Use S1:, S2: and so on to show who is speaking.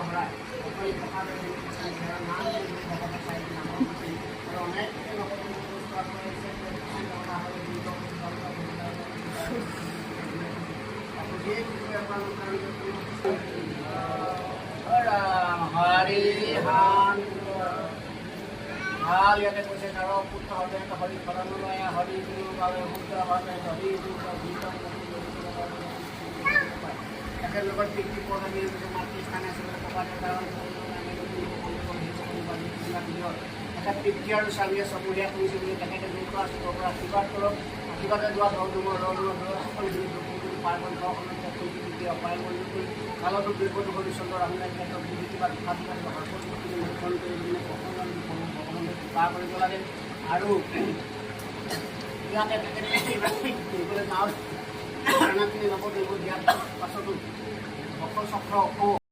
S1: হৰাই সকলো প্ৰকাৰে নাম ভগৱানে চাই নামৰ প্ৰতি আৰু অনেক হৰি হান ভাল ইয়াতে কৈছে কাৰো পুত্ৰ হবে হৰি ভৰণময় হৰি গুৰু বাবে শুদ্ধ হবে হৰি তেখেতলোকৰ পিতৃপদ আমি মাতৃ স্থানে আচলতে কবা কাৰণ এটা পিতৃ আৰু স্বামীয়ে চমুৰীয়া কৰিছে বুলি তেখেতে দুখ আশীৰ্বাদ পৰা আশীৰ্বাদ কৰক আশীৰ্বাদে লোৱা দৌৰ সকলোখিনি পাৰ্বণ অপায় মঞ্জুৰ কৰি কালতো বিপদ হৰিচন্দ্ৰ আমি ক্ষেত্ৰত কিবা ভাবি মুখ্যণ কৰি পিনে ভগৱানে কৃপা কৰিব লাগে আৰু ইয়াতে তেখেতে দিবলৈ যাওঁ খানাখিনি ল'ব দিব দিয়াৰ পাছতো অকল চক্ৰ